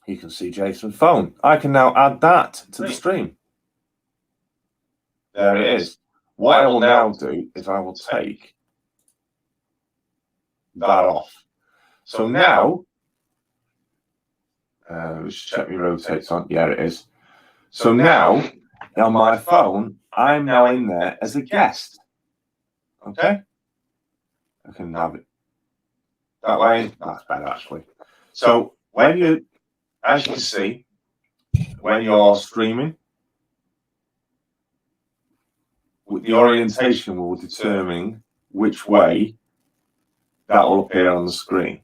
you can see Jason's phone. I can now add that to the stream. There it is. What I will now do is I will take that off. So now, let's check my rotates on. Yeah, it is. So now, on my phone, I'm now in there as a guest. Okay? I can have it that way. That's better, actually. So when you, as you can see, when you're streaming, the orientation will determine which way that will appear on the screen.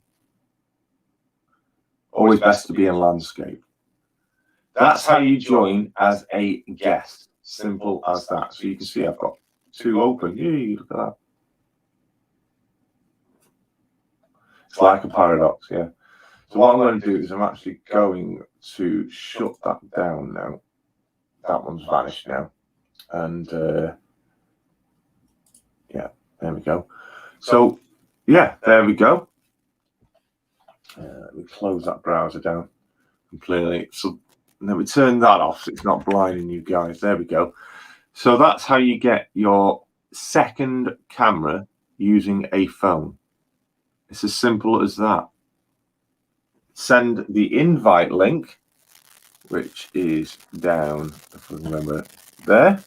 Always best to be in landscape. That's how you join as a guest. Simple as that. So you can see I've got two open. Yeah, look at that. It's like a paradox, yeah. So what I'm going to do is I'm actually going to shut that down now. That one's vanished now. And yeah, there we go. So yeah, there we go. Let me close that browser down completely. So then we turn that off so it's not blinding you guys. There we go. So that's how you get your second camera using a phone. It's as simple as that. Send the invite link, which is down, if I remember, there,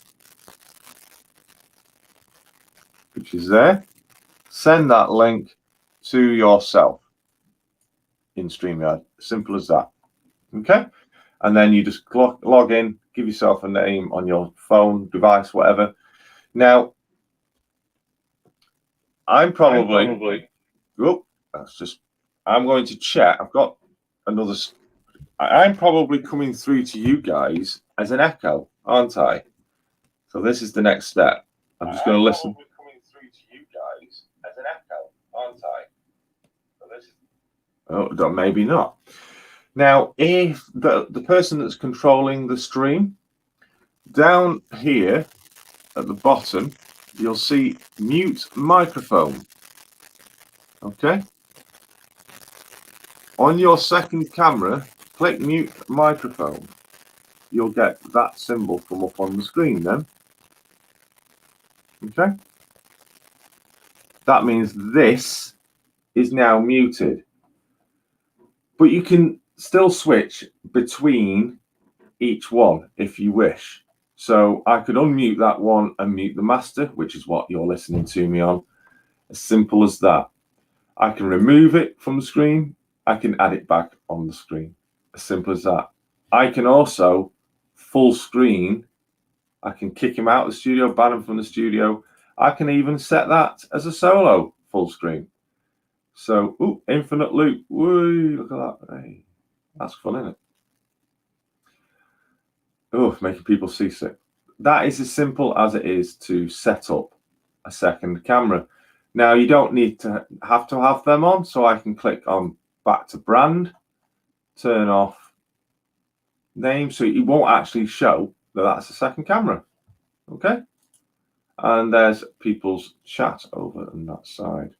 which is there. Send that link to yourself in Streamyard. Simple as that. Okay? And then you just log in, give yourself a name on your phone, device, whatever. Now, I'm probably oh, that's just, I'm going to check. I've got another, I'm probably coming through to you guys as an echo, aren't I? So this is the next step. I'm just going to listen. Coming through to you guys as an echo, aren't I? So this is, oh, maybe not. Now, if the person that's controlling the stream, down here at the bottom, you'll see mute microphone. Okay. On your second camera, click mute microphone. You'll get that symbol come up on the screen then. Okay. That means this is now muted. But you can still switch between each one if you wish. So I could unmute that one and mute the master, which is what you're listening to me on. As simple as that. I can remove it from the screen. I can add it back on the screen. As simple as that. I can also full screen. I can kick him out of the studio, ban him from the studio. I can even set that as a solo full screen. So, ooh, infinite loop. Woo, look at that. Hey, that's fun, isn't it? Oh, making people seasick. That is as simple as it is to set up a second camera. Now, you don't need to have them on, so I can click on back to brand, turn off name, so it won't actually show that that's a second camera. Okay? And there's people's chat over on that side.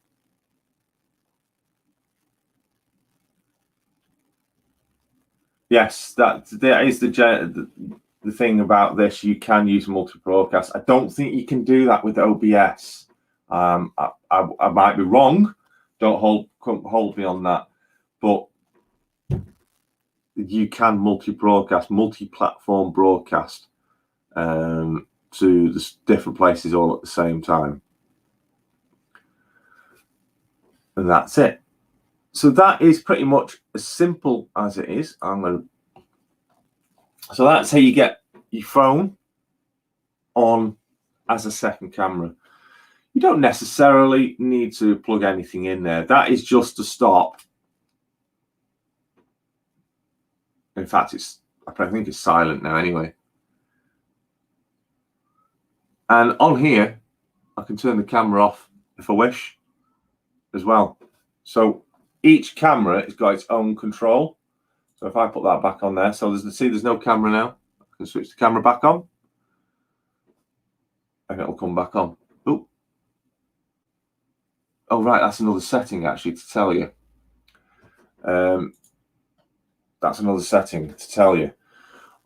Yes, that is the thing about this. You can use multi-broadcast. I don't think you can do that with OBS. I might be wrong. Don't hold me on that. But you can multi-broadcast, multi-platform broadcast to the different places all at the same time. And that's it. So that is pretty much as simple as it is. So that's how you get your phone on as a second camera. You don't necessarily need to plug anything in there. That is just to stop. In fact, I think it's silent now anyway. And on here, I can turn the camera off if I wish as well. So each camera has got its own control. So if I put that back on there, so there's no camera now. I can switch the camera back on, and it'll come back on. Oh, right, that's another setting actually to tell you. That's another setting to tell you.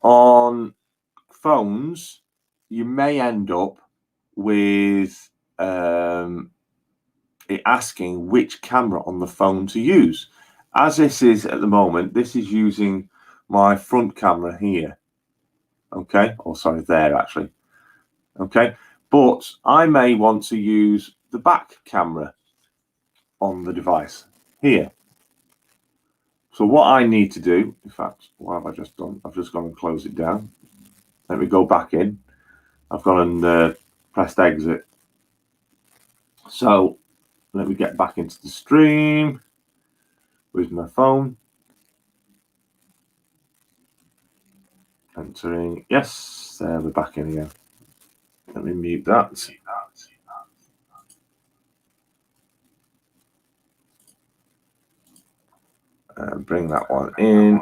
On phones, you may end up with it asking which camera on the phone to use. As this is at the moment, this is using my front camera here. Okay, or sorry, there actually. Okay, but I may want to use the back camera on the device here. So what I need to do, in fact, what have I just done? I've just gone and closed it down. Let me go back in. I've gone and pressed exit. So let me get back into the stream with my phone. Entering, yes, there we're back in again. Let me mute that. And bring that one in.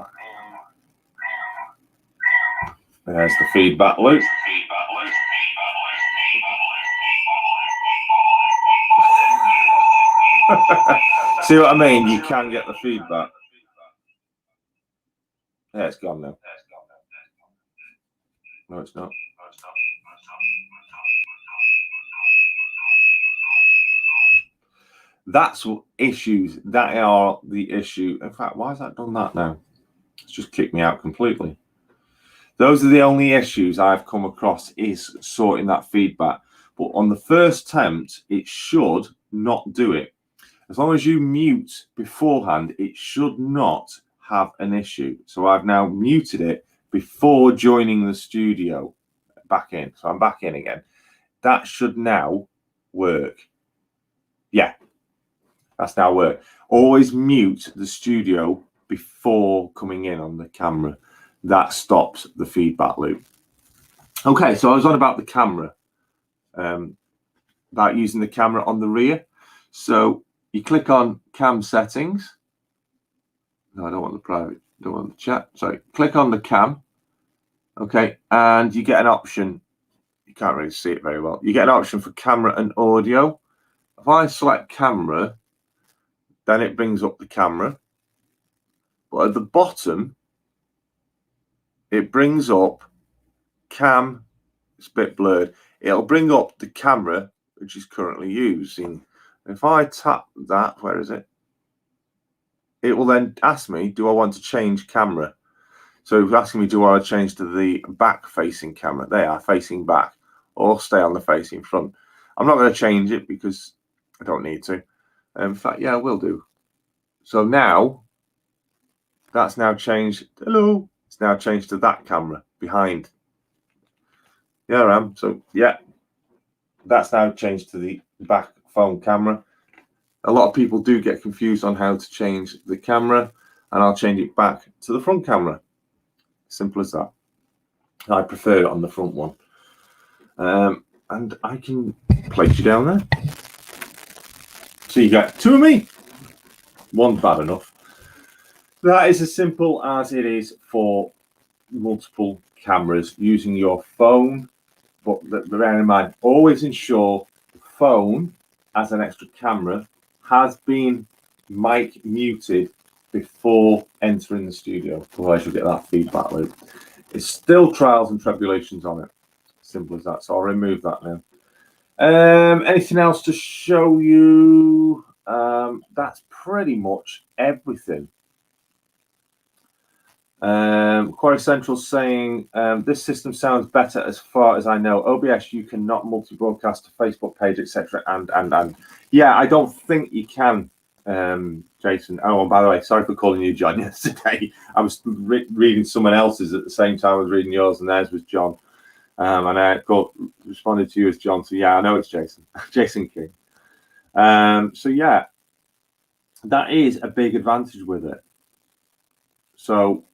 There's the feedback loop. See what I mean? You can get the feedback. Yeah, it's gone now. No, it's not. That's what issues that are the issue. In fact, why has that done that now? It's just kicked me out completely. Those are the only issues I've come across, is sorting that feedback. But on the first attempt, it should not do it. As long as you mute beforehand, it should not have an issue. So I've now muted it before joining the studio back in. So I'm back in again. That should now work. Yeah, that's now work. Always mute the studio before coming in on the camera. That stops the feedback loop. Okay, so I was on about the camera, about using the camera on the rear. So you click on cam settings. No, I don't want the private, don't want the chat. Sorry, click on the cam. Okay, and you get an option. You can't really see it very well. You get an option for camera and audio. If I select camera, then it brings up the camera. But at the bottom, it brings up cam. It's a bit blurred. It'll bring up the camera which is currently using. If I tap that, where is it? It will then ask me, do I want to change camera? So it's asking me, do I want to change to the back facing camera? They are facing back, or stay on the facing front. I'm not going to change it because I don't need to. In fact, yeah, I will do. So now that's now changed. Hello. It's now changed to that camera behind. Yeah, I am. So yeah, that's now changed to the back phone camera. A lot of people do get confused on how to change the camera, and I'll change it back to the front camera. Simple as that. I prefer it on the front one. And I can place you down there. So you get two of me. One's bad enough. That is as simple as it is for multiple cameras using your phone. But bear in mind, always ensure the phone as an extra camera has been mic muted before entering the studio. Otherwise you'll get that feedback loop. It's still trials and tribulations on it. Simple as that. So I'll remove that now. Anything else to show you? That's pretty much everything. Quarry Central saying this system sounds better as far as I know. OBS, you cannot multi-broadcast to Facebook page, etc. And yeah, I don't think you can, Jason. Oh, and by the way, sorry for calling you John yesterday. I was reading someone else's at the same time I was reading yours, and theirs was John. And I responded to you as John. So yeah, I know it's Jason. Jason King. So yeah, that is a big advantage with it. So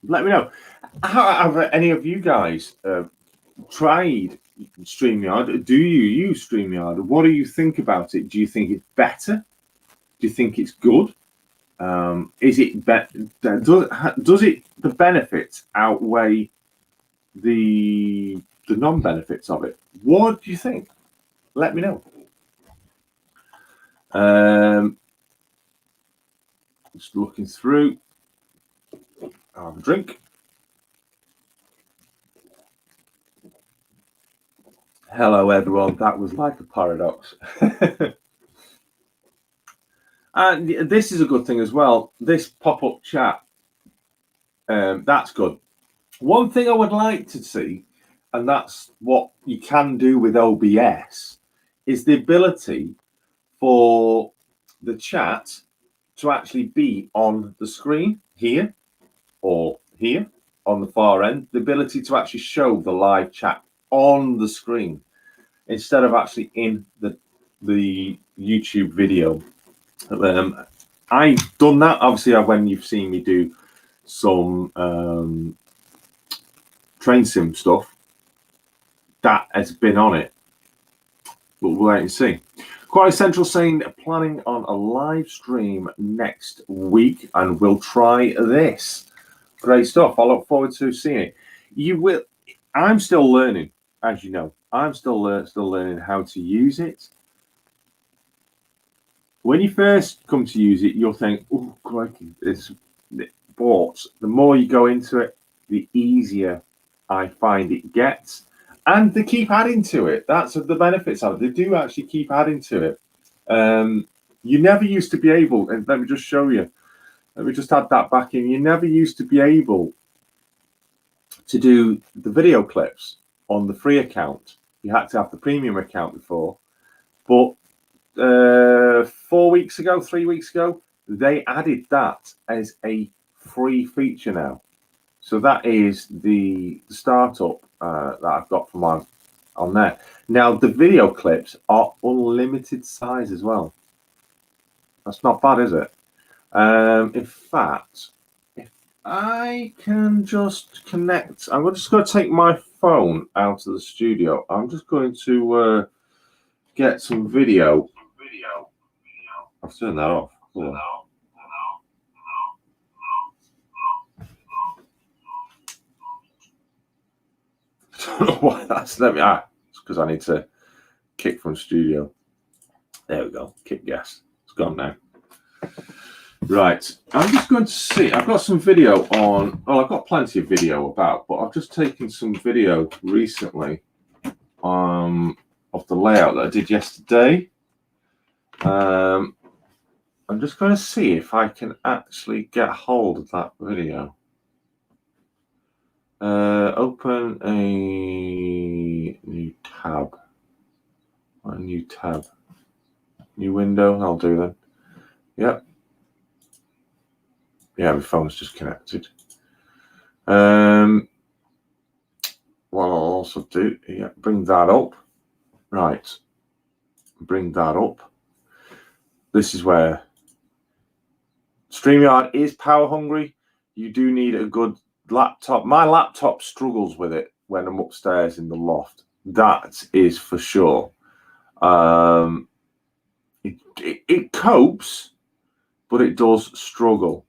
let me know. Have any of you guys tried StreamYard? Do you use StreamYard? What do you think about it? Do you think it's better? Do you think it's good? Is it does it the benefits outweigh the non-benefits of it? What do you think? Let me know. Just looking through. I'll have a drink. Hello, everyone. That was like a paradox. And this is a good thing as well. This pop-up chat, that's good. One thing I would like to see, and that's what you can do with OBS, is the ability for the chat to actually be on the screen here or here on the far end. The ability to actually show the live chat on the screen instead of actually in the YouTube video. I've done that obviously when you've seen me do some train sim stuff. That has been on it, but we'll wait and see. Quarry Central saying planning on a live stream next week, and we'll try this. Great stuff. I look forward to seeing it. You will. I'm still learning, as you know. I'm still learning how to use it. When you first come to use it, you'll think, "Oh, crikey, it's." But the more you go into it, the easier I find it gets, and they keep adding to it. That's the benefits of it. They do actually keep adding to it. You never used to be able, and let me just show you. Let me just add that back in. You never used to be able to do the video clips on the free account. You had to have the premium account before, but 3 weeks ago, they added that as a free feature now. So that is the startup that I've got from on there. Now the video clips are unlimited size as well. That's not bad, is it? In fact, if I can just connect, I'm just going to take my phone out of the studio. I'm just going to get some video. I've turned that off. Cool. I don't know why that's it's because I need to kick from studio. There we go. Kick guess. It's gone now. Right. I'm just going to see. I've got some video on. Well, I've got plenty of video about, but I've just taken some video recently of the layout that I did yesterday. I'm just going to see if I can actually get hold of that video. Open a new tab. A new tab. New window. I'll do then. Yep. Yeah, my phone's just connected. What I'll also do, bring that up. Right. Bring that up. This is where Streamyard is power hungry. You do need a good laptop. My laptop struggles with it when I'm upstairs in the loft. That is for sure. It copes, but it does struggle.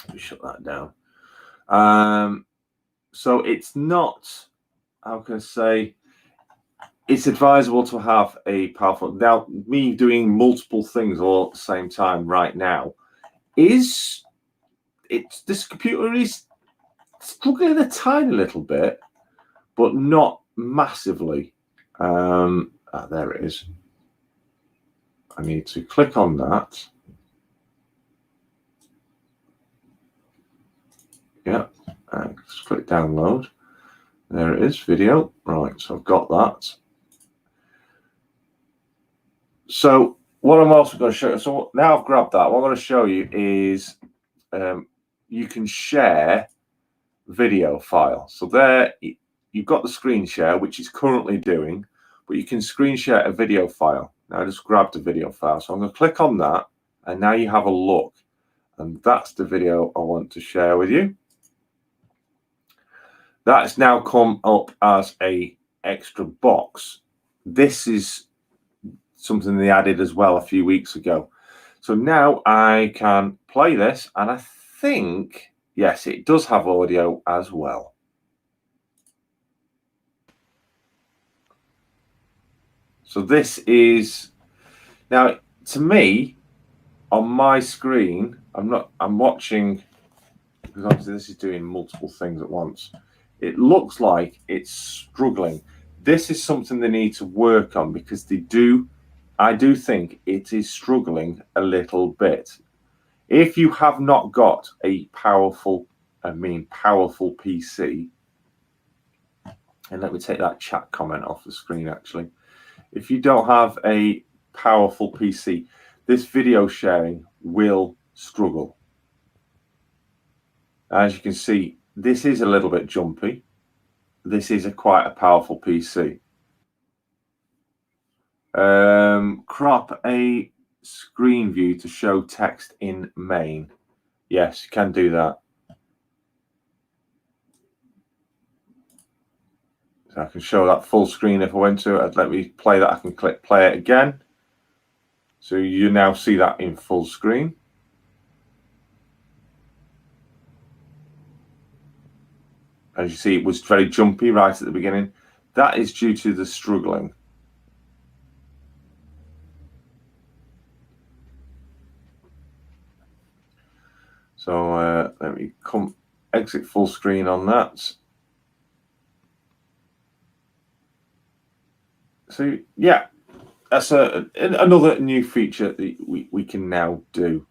Let me shut that down. So it's not, how can I say, it's advisable to have a powerful. Now, me doing multiple things all at the same time right now this computer is struggling a tiny little bit, but not massively. There it is. I need to click on that. Yeah, just click download. There it is, video. Right, so I've got that. So what I'm also going to show you, so now I've grabbed that, what I'm going to show you is you can share video file. So there, you've got the screen share, which it's currently doing, but you can screen share a video file. Now I just grabbed the video file. So I'm going to click on that, and now you have a look. And that's the video I want to share with you. That's now come up as a extra box. This is something they added as well a few weeks ago. So now I can play this, and I think, yes, it does have audio as well. So this is, now to me, on my screen, I'm watching, because obviously this is doing multiple things at once. It looks like it's struggling. This is something they need to work on, because I do think it is struggling a little bit. If you have not got a powerful PC, and let me take that chat comment off the screen actually. If you don't have a powerful PC, this video sharing will struggle. As you can see, this is a little bit jumpy. This is quite a powerful PC. Crop a screen view to show text in main. Yes, you can do that. So I can show that full screen if I went to it. Let me play that. I can click play it again. So you now see that in full screen. As you see, it was very jumpy right at the beginning. That is due to the struggling. So let me exit full screen on that. So yeah, that's another new feature that we can now do.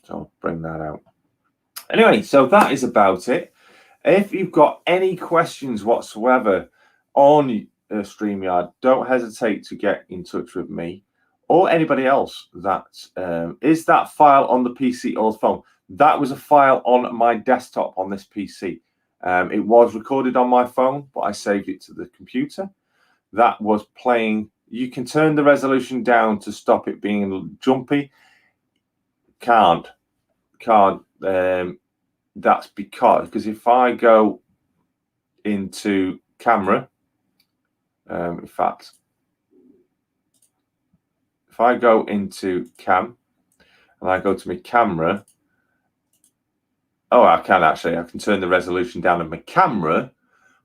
So I'll bring that out. Anyway, so that is about it. If you've got any questions whatsoever on Streamyard, don't hesitate to get in touch with me or anybody else. That is that file on the PC or the phone. That was a file on my desktop on this PC. It was recorded on my phone, but I saved it to the computer. That was playing. You can turn the resolution down to stop it being jumpy. Can't. That's because if I go into camera, in fact, if I go into cam and I go to my camera, oh, I can actually. I can turn the resolution down of my camera,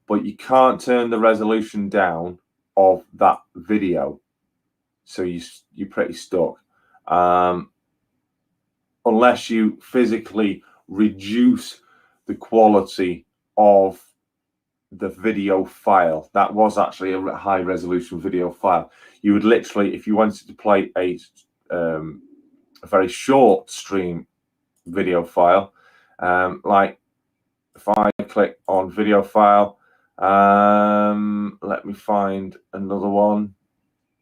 but you can't turn the resolution down of that video. So you're pretty stuck. Unless you physically reduce the quality of the video file. That was actually a high resolution video file. You would literally, if you wanted to play a very short stream video file, like if I click on video file, let me find another one.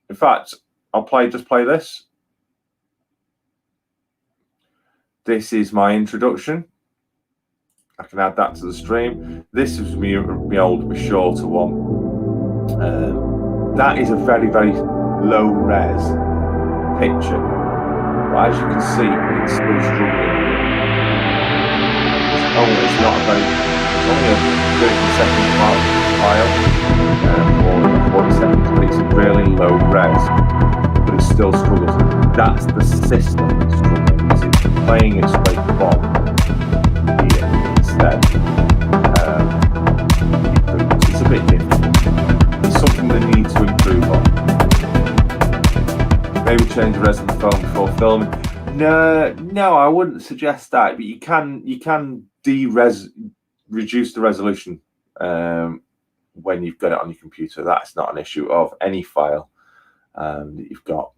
In fact, I'll just play this. This is my introduction. I can add that to the stream. This is my shorter one. That is a very, very low res picture. But as you can see, it's still struggling. It's not a very, it's only a 30-second file, or 40 seconds, but it's a really low res. But it still struggles. That's the system that's struggling. It's playing it straight from here instead. It's a bit different. It's something they need to improve on. Maybe change the res on the phone before filming. No, I wouldn't suggest that. But you can reduce the resolution when you've got it on your computer. That's not an issue of any file that you've got.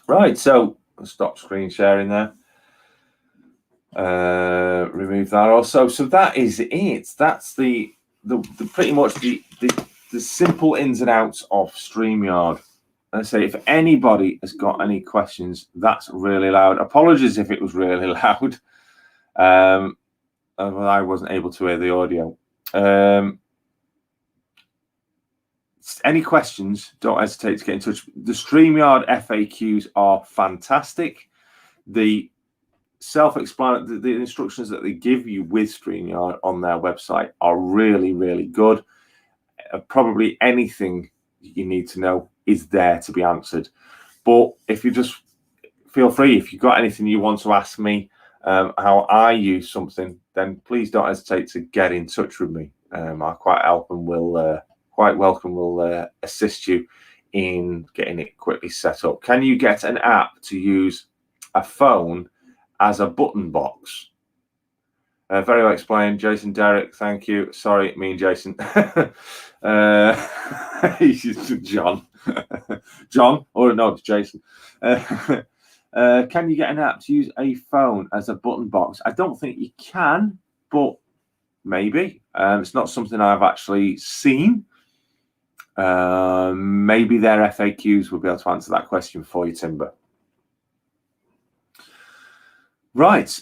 Right, so I'll stop screen sharing there. Remove that also. So that is it. That's the pretty much the simple ins and outs of Streamyard. I say, if anybody has got any questions, that's really loud. Apologies if it was really loud. I wasn't able to hear the audio. Any questions, don't hesitate to get in touch. The Streamyard FAQs are fantastic. The self-explanatory, the instructions that they give you with Streamyard on their website are really, really good. Probably anything you need to know is there to be answered. But if you just feel free, if you've got anything you want to ask me, how I use something, then please don't hesitate to get in touch with me. I quite welcome will assist you in getting it quickly set up. Can you get an app to use a phone as a button box? Very well explained, Jason Derrick. Thank you. Sorry, me and Jason. John. John, or no, it's Jason. Can you get an app to use a phone as a button box? I don't think you can, but maybe. It's not something I've actually seen. Maybe their FAQs will be able to answer that question for you, Timber. Right.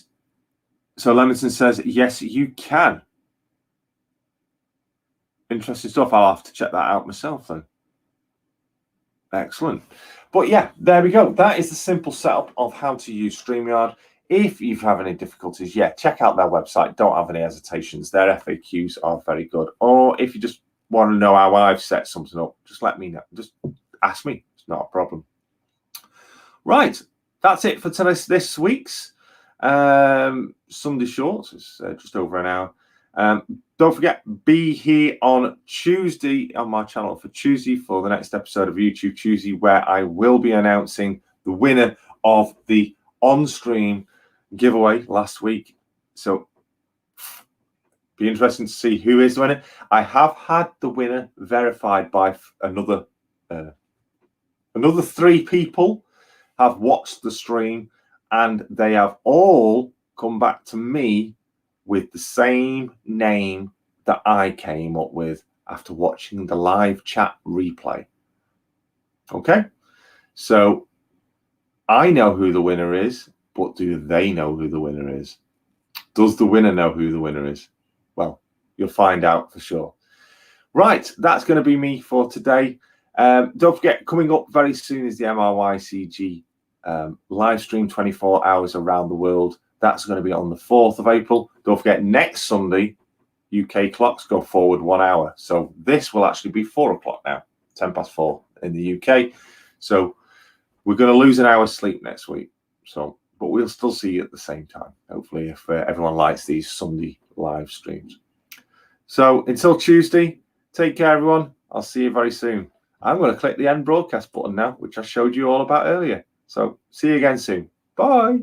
So Lemonson says, yes, you can. Interesting stuff. I'll have to check that out myself then. Excellent. But yeah, there we go. That is the simple setup of how to use StreamYard. If you have any difficulties, yeah, check out their website. Don't have any hesitations. Their FAQs are very good. Or if you just want to know how I've set something up, just let me know. Just ask me. It's not a problem. Right. That's it for this week's Sunday Shorts. It's just over an hour. Don't forget, be here on Tuesday on my channel for Tuesday for the next episode of YouTube Tuesday, where I will be announcing the winner of the on-stream giveaway last week. So be interesting to see who is the winner. I have had the winner verified by another 3 people have watched the stream, and they have all come back to me with the same name that I came up with after watching the live chat replay. Okay? So I know who the winner is, but do they know who the winner is? Does the winner know who the winner is? Well, you'll find out for sure. Right, that's going to be me for today. Don't forget, coming up very soon is the MRYCG live stream 24 hours around the world. That's going to be on the 4th of April. Don't forget, next Sunday, UK clocks go forward 1 hour. So this will actually be 4 o'clock now, 10 past 4 in the UK. So we're going to lose an hour's sleep next week. So, but we'll still see you at the same time, hopefully, if everyone likes these Sunday live streams. So until Tuesday, take care, everyone. I'll see you very soon. I'm going to click the end broadcast button now, which I showed you all about earlier. So see you again soon. Bye.